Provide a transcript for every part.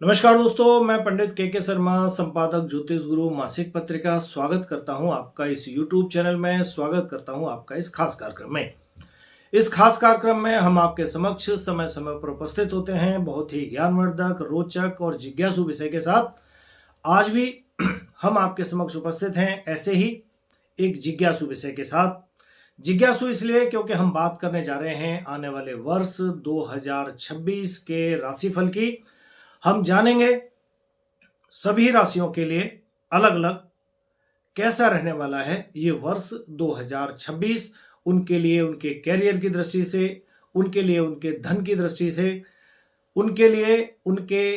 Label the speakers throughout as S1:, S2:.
S1: नमस्कार दोस्तों, मैं पंडित के शर्मा, संपादक ज्योतिष गुरु मासिक पत्रिका स्वागत करता हूं आपका इस YouTube चैनल में। स्वागत करता हूं आपका इस खास कार्यक्रम में। इस खास कार्यक्रम में हम आपके समक्ष समय समय पर उपस्थित होते हैं बहुत ही ज्ञानवर्धक, रोचक और जिज्ञासु विषय के साथ। आज भी हम आपके समक्ष उपस्थित हैं ऐसे ही एक जिज्ञासु विषय के साथ। जिज्ञासु इसलिए क्योंकि हम बात करने जा रहे हैं आने वाले वर्ष 2026 के राशिफल की। हम जानेंगे सभी राशियों के लिए अलग अलग कैसा रहने वाला है ये वर्ष 2026, उनके लिए उनके कैरियर की दृष्टि से, उनके लिए उनके धन की दृष्टि से, उनके लिए उनके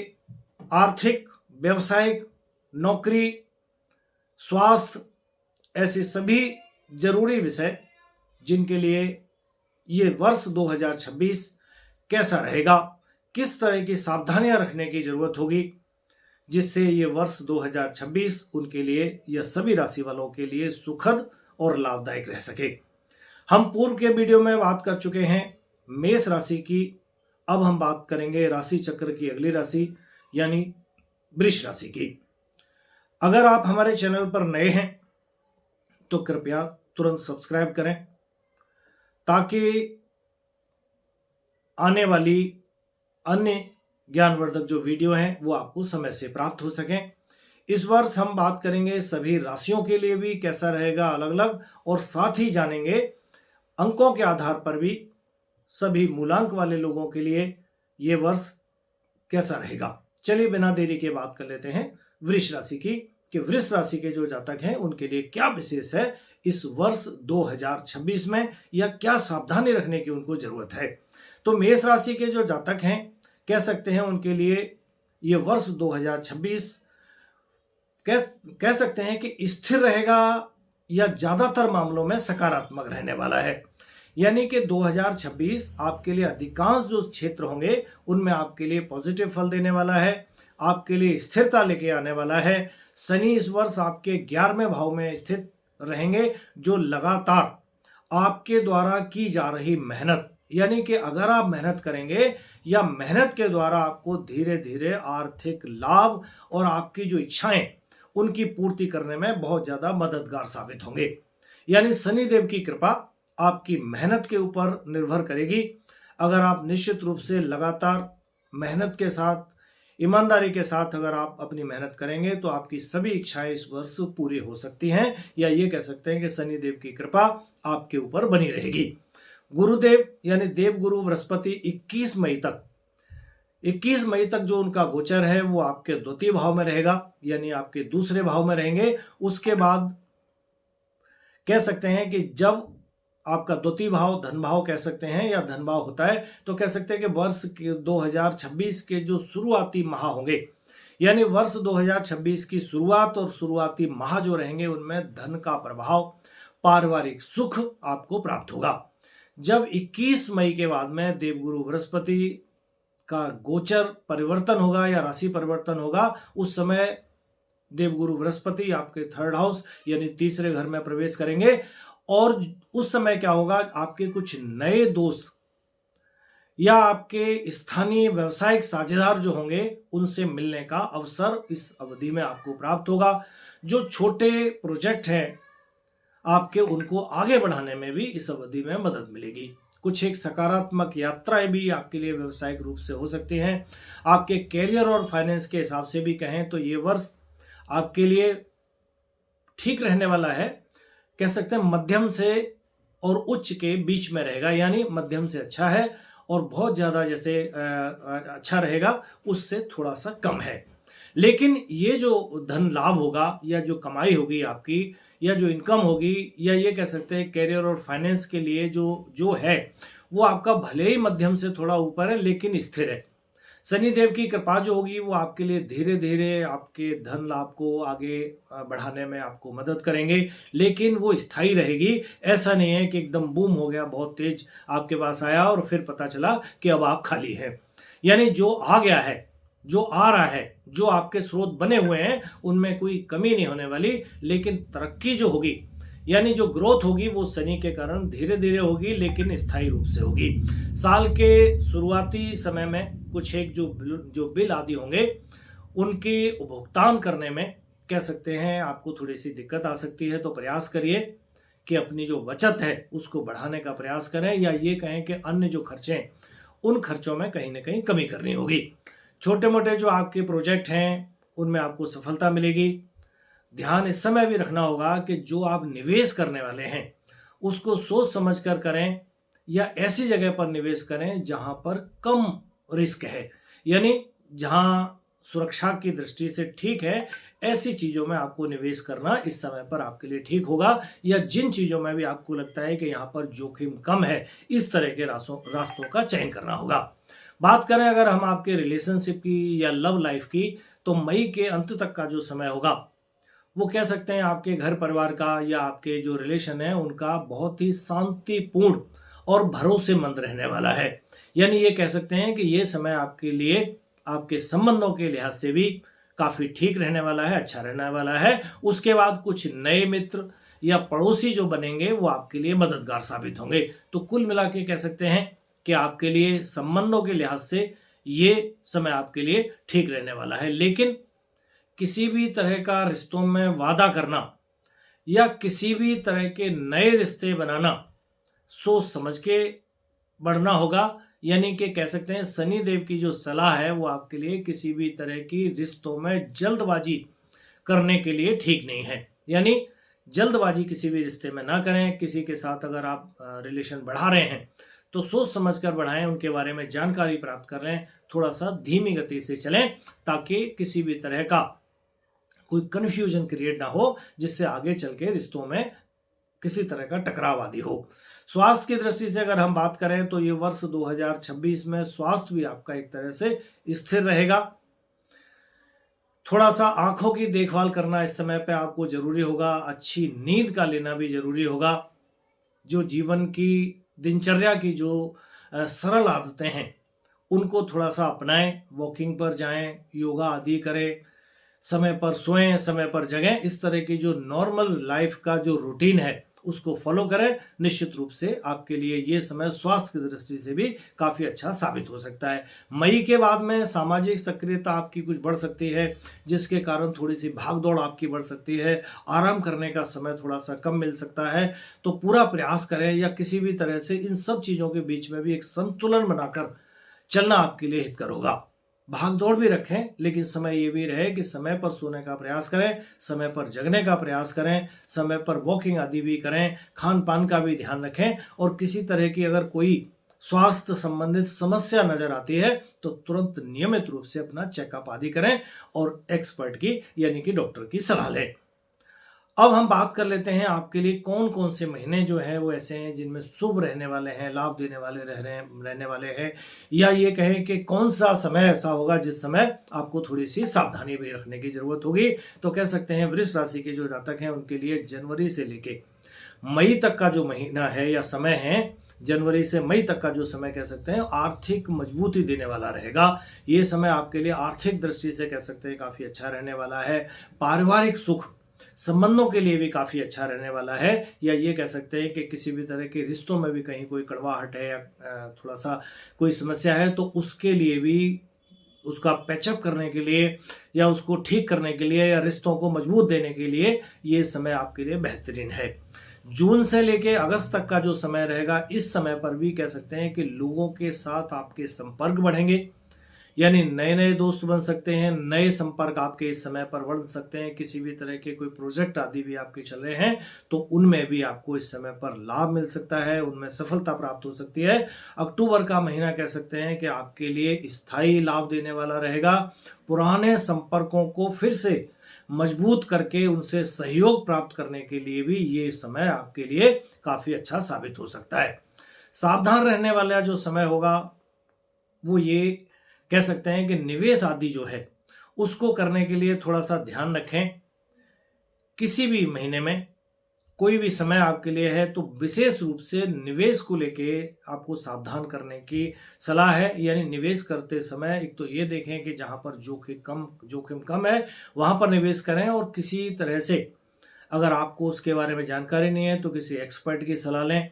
S1: आर्थिक, व्यवसायिक, नौकरी, स्वास्थ्य, ऐसे सभी जरूरी विषय जिनके लिए ये वर्ष 2026 कैसा रहेगा, किस तरह की सावधानियां रखने की जरूरत होगी जिससे ये वर्ष 2026 उनके लिए या सभी राशि वालों के लिए सुखद और लाभदायक रह सके। हम पूर्व के वीडियो में बात कर चुके हैं मेष राशि की। अब हम बात करेंगे राशि चक्र की अगली राशि यानी वृष राशि की। अगर आप हमारे चैनल पर नए हैं तो कृपया तुरंत सब्सक्राइब करें ताकि आने वाली अन्य ज्ञानवर्धक जो वीडियो हैं वो आपको समय से प्राप्त हो सकें। इस वर्ष हम बात करेंगे सभी राशियों के लिए भी कैसा रहेगा अलग अलग, और साथ ही जानेंगे अंकों के आधार पर भी सभी मूलांक वाले लोगों के लिए ये वर्ष कैसा रहेगा। चलिए बिना देरी के बात कर लेते हैं वृष राशि की कि वृष राशि के जो जातक हैं उनके लिए क्या विशेष है इस वर्ष 2026 में, या क्या सावधानी रखने की उनको जरूरत है। तो मेष राशि के जो जातक हैं कह सकते हैं उनके लिए ये वर्ष 2026 कह सकते हैं कि स्थिर रहेगा या ज्यादातर मामलों में सकारात्मक रहने वाला है। यानी कि 2026 आपके लिए अधिकांश जो क्षेत्र होंगे उनमें आपके लिए पॉजिटिव फल देने वाला है, आपके लिए स्थिरता लेके आने वाला है। शनि इस वर्ष आपके 11वें भाव में स्थित रहेंगे, जो लगातार आपके द्वारा की जा रही मेहनत, यानी कि अगर आप मेहनत करेंगे या मेहनत के द्वारा आपको धीरे धीरे आर्थिक लाभ और आपकी जो इच्छाएं उनकी पूर्ति करने में बहुत ज्यादा मददगार साबित होंगे। यानी शनिदेव की कृपा आपकी मेहनत के ऊपर निर्भर करेगी। अगर आप निश्चित रूप से लगातार मेहनत के साथ, ईमानदारी के साथ अगर आप अपनी मेहनत करेंगे तो आपकी सभी इच्छाएं इस वर्ष पूरी हो सकती हैं, या ये कह सकते हैं कि शनिदेव की कृपा आपके ऊपर बनी रहेगी। गुरुदेव यानी देवगुरु बृहस्पति 21 मई तक जो उनका गोचर है वो आपके द्वितीय भाव में रहेगा, यानी आपके दूसरे भाव में रहेंगे। उसके बाद कह सकते हैं कि जब आपका द्वितीय भाव धन भाव कह सकते हैं या धन भाव होता है तो कह सकते हैं कि वर्ष 2026 के जो शुरुआती माह होंगे, यानी वर्ष 2026 की शुरुआत और शुरुआती माह जो रहेंगे उनमें धन का प्रभाव, पारिवारिक सुख आपको प्राप्त होगा। जब 21 मई के बाद में देवगुरु बृहस्पति का गोचर परिवर्तन होगा या राशि परिवर्तन होगा, उस समय देवगुरु बृहस्पति आपके थर्ड हाउस यानी तीसरे घर में प्रवेश करेंगे, और उस समय क्या होगा, आपके कुछ नए दोस्त या आपके स्थानीय व्यवसायिक साझेदार जो होंगे उनसे मिलने का अवसर इस अवधि में आपको प्राप्त होगा। जो छोटे प्रोजेक्ट हैं आपके, उनको आगे बढ़ाने में भी इस अवधि में मदद मिलेगी। कुछ एक सकारात्मक यात्राएं भी आपके लिए व्यवसायिक रूप से हो सकती हैं। आपके कैरियर और फाइनेंस के हिसाब से भी कहें तो ये वर्ष आपके लिए ठीक रहने वाला है। कह सकते हैं मध्यम से और उच्च के बीच में रहेगा, यानी मध्यम से अच्छा है और बहुत ज्यादा जैसे अच्छा रहेगा उससे थोड़ा सा कम है। लेकिन ये जो धन लाभ होगा या जो कमाई होगी आपकी या जो इनकम होगी, या ये कह सकते हैं कैरियर और फाइनेंस के लिए जो है वो आपका भले ही मध्यम से थोड़ा ऊपर है लेकिन स्थिर है। शनिदेव की कृपा जो होगी वो आपके लिए धीरे धीरे आपके धन लाभ को आगे बढ़ाने में आपको मदद करेंगे, लेकिन वो स्थायी रहेगी। ऐसा नहीं है कि एकदम बूम हो गया, बहुत तेज आपके पास आया और फिर पता चला कि अब आप खाली हैं। यानी जो आ गया है, जो आ रहा है, जो आपके स्रोत बने हुए हैं उनमें कोई कमी नहीं होने वाली, लेकिन तरक्की जो होगी यानी जो ग्रोथ होगी वो शनि के कारण धीरे धीरे होगी, लेकिन स्थायी रूप से होगी। साल के शुरुआती समय में कुछ एक जो बिल आदि होंगे उनके भुगतान करने में कह सकते हैं आपको थोड़ी सी दिक्कत आ सकती है। तो प्रयास करिए कि अपनी जो बचत है उसको बढ़ाने का प्रयास करें, या ये कहें कि अन्य जो खर्चे हैं उन खर्चों में कहीं ना कहीं कमी करनी होगी। छोटे मोटे जो आपके प्रोजेक्ट हैं उनमें आपको सफलता मिलेगी। ध्यान इस समय भी रखना होगा कि जो आप निवेश करने वाले हैं उसको सोच समझ कर करें, या ऐसी जगह पर निवेश करें जहां पर कम रिस्क है, यानी जहां सुरक्षा की दृष्टि से ठीक है, ऐसी चीजों में आपको निवेश करना इस समय पर आपके लिए ठीक होगा। या जिन चीजों में भी आपको लगता है कि यहाँ पर जोखिम कम है, इस तरह के रास्तों का चयन करना होगा। बात करें अगर हम आपके रिलेशनशिप की या लव लाइफ की, तो मई के अंत तक का जो समय होगा वो कह सकते हैं आपके घर परिवार का या आपके जो रिलेशन है उनका बहुत ही शांतिपूर्ण और भरोसेमंद रहने वाला है। यानी ये कह सकते हैं कि ये समय आपके लिए आपके संबंधों के लिहाज से भी काफी ठीक रहने वाला है, अच्छा रहने वाला है। उसके बाद कुछ नए मित्र या पड़ोसी जो बनेंगे वो आपके लिए मददगार साबित होंगे। तो कुल मिला के कह सकते हैं कि आपके लिए संबंधों के लिहाज से ये समय आपके लिए ठीक रहने वाला है। लेकिन किसी भी तरह का रिश्तों में वादा करना या किसी भी तरह के नए रिश्ते बनाना सोच समझ के बढ़ना होगा। यानी कि कह सकते हैं शनि देव की जो सलाह है वो आपके लिए किसी भी तरह की रिश्तों में जल्दबाजी करने के लिए ठीक नहीं है। यानी जल्दबाजी किसी भी रिश्ते में ना करें। किसी के साथ अगर आप रिलेशन बढ़ा रहे हैं तो सोच समझ कर बढ़ाएं, उनके बारे में जानकारी प्राप्त कर लें, थोड़ा सा धीमी गति से चलें ताकि किसी भी तरह का कोई कंफ्यूजन क्रिएट ना हो, जिससे आगे चल के रिश्तों में किसी तरह का टकराव आदि हो। स्वास्थ्य की दृष्टि से अगर हम बात करें तो ये वर्ष 2026 में स्वास्थ्य भी आपका एक तरह से स्थिर रहेगा। थोड़ा सा आंखों की देखभाल करना इस समय पे आपको जरूरी होगा। अच्छी नींद का लेना भी जरूरी होगा। जो जीवन की दिनचर्या की जो सरल आदतें हैं उनको थोड़ा सा अपनाएं। वॉकिंग पर जाएं, योगा आदि करें, समय पर सोएं, समय पर जगें। इस तरह की जो नॉर्मल लाइफ का जो रूटीन है उसको फॉलो करें। निश्चित रूप से आपके लिए ये समय स्वास्थ्य की दृष्टि से भी काफी अच्छा साबित हो सकता है। मई के बाद में सामाजिक सक्रियता आपकी कुछ बढ़ सकती है, जिसके कारण थोड़ी सी भागदौड़ आपकी बढ़ सकती है। आराम करने का समय थोड़ा सा कम मिल सकता है। तो पूरा प्रयास करें या किसी भी तरह से इन सब चीजों के बीच में भी एक संतुलन बनाकर चलना आपके लिए हितकर होगा। भाग दौड़ भी रखें, लेकिन समय ये भी रहे कि समय पर सोने का प्रयास करें, समय पर जगने का प्रयास करें, समय पर वॉकिंग आदि भी करें, खान पान का भी ध्यान रखें। और किसी तरह की अगर कोई स्वास्थ्य संबंधित समस्या नजर आती है तो तुरंत नियमित रूप से अपना चेकअप आदि करें और एक्सपर्ट की यानी कि डॉक्टर की सलाह लें। अब हम बात कर लेते हैं आपके लिए कौन कौन से महीने जो है वो ऐसे हैं जिनमें शुभ रहने वाले हैं, लाभ देने वाले रहने वाले हैं, या ये कहें कि कौन सा समय ऐसा होगा जिस समय आपको थोड़ी सी सावधानी भी रखने की जरूरत होगी। तो कह सकते हैं वृष राशि के जो जातक हैं उनके लिए जनवरी से लेके मई तक का जो महीना है या समय है, जनवरी से मई तक का जो समय कह सकते हैं आर्थिक मजबूती देने वाला रहेगा। ये समय आपके लिए आर्थिक दृष्टि से कह सकते हैं काफी अच्छा रहने वाला है। पारिवारिक सुख संबंधों के लिए भी काफी अच्छा रहने वाला है। या ये कह सकते हैं कि किसी भी तरह के रिश्तों में भी कहीं कोई कड़वाहट है या थोड़ा सा कोई समस्या है तो उसके लिए भी, उसका पैचअप करने के लिए या उसको ठीक करने के लिए या रिश्तों को मजबूत देने के लिए ये समय आपके लिए बेहतरीन है। जून से लेके अगस्त तक का जो समय रहेगा, इस समय पर भी कह सकते हैं कि लोगों के साथ आपके संपर्क बढ़ेंगे, यानी नए नए दोस्त बन सकते हैं, नए संपर्क आपके इस समय पर बन सकते हैं। किसी भी तरह के कोई प्रोजेक्ट आदि भी आपके चल रहे हैं तो उनमें भी आपको इस समय पर लाभ मिल सकता है, उनमें सफलता प्राप्त हो सकती है। अक्टूबर का महीना कह सकते हैं कि आपके लिए स्थायी लाभ देने वाला रहेगा। पुराने संपर्कों को फिर से मजबूत करके उनसे सहयोग प्राप्त करने के लिए भी ये समय आपके लिए काफी अच्छा साबित हो सकता है। सावधान रहने वाला जो समय होगा वो ये कह सकते हैं कि निवेश आदि जो है उसको करने के लिए थोड़ा सा ध्यान रखें। किसी भी महीने में कोई भी समय आपके लिए है तो विशेष रूप से निवेश को लेके आपको सावधान करने की सलाह है। यानी निवेश करते समय एक तो ये देखें कि जहां पर जोखिम कम है वहां पर निवेश करें, और किसी तरह से अगर आपको उसके बारे में जानकारी नहीं है तो किसी एक्सपर्ट की सलाह लें।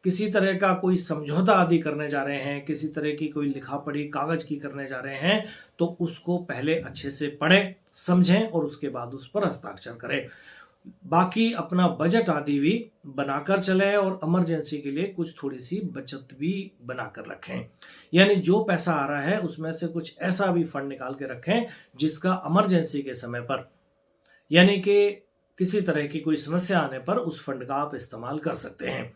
S1: किसी तरह का कोई समझौता आदि करने जा रहे हैं, किसी तरह की कोई लिखा पढ़ी कागज की करने जा रहे हैं, तो उसको पहले अच्छे से पढ़ें, समझें और उसके बाद उस पर हस्ताक्षर करें। बाकी अपना बजट आदि भी बनाकर चलें और इमरजेंसी के लिए कुछ थोड़ी सी बचत भी बनाकर रखें। यानी जो पैसा आ रहा है उसमें से कुछ ऐसा भी फंड निकाल के रखें जिसका इमरजेंसी के समय पर, यानी कि किसी तरह की कोई समस्या आने पर उस फंड का आप इस्तेमाल कर सकते हैं।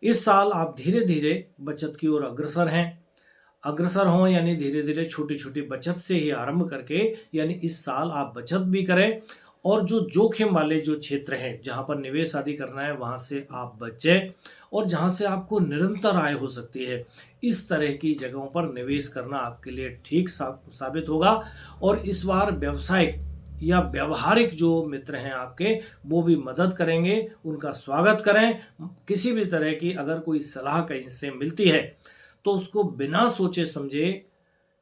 S1: इस साल आप धीरे धीरे बचत की ओर अग्रसर हों, यानी धीरे धीरे छोटी छोटी बचत से ही आरंभ करके, यानी इस साल आप बचत भी करें और जो जोखिम वाले जो क्षेत्र हैं जहां पर निवेश आदि करना है वहां से आप बचें, और जहां से आपको निरंतर आय हो सकती है इस तरह की जगहों पर निवेश करना आपके लिए ठीक साबित होगा। और इस बार व्यवसायिक या व्यवहारिक जो मित्र हैं आपके वो भी मदद करेंगे, उनका स्वागत करें। किसी भी तरह की अगर कोई सलाह कहीं से मिलती है तो उसको बिना सोचे समझे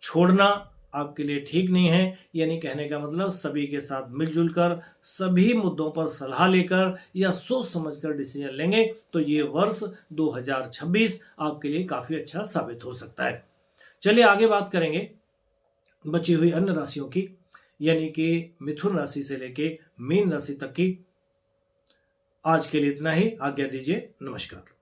S1: छोड़ना आपके लिए ठीक नहीं है। यानी कहने का मतलब सभी के साथ मिलजुल कर सभी मुद्दों पर सलाह लेकर या सोच समझकर डिसीजन लेंगे तो ये वर्ष 2026 आपके लिए काफी अच्छा साबित हो सकता है। चलिए आगे बात करेंगे बची हुई अन्य राशियों की, यानी कि मिथुन राशि से लेके मीन राशि तक की। आज के लिए इतना ही, आज्ञा दीजिए, नमस्कार।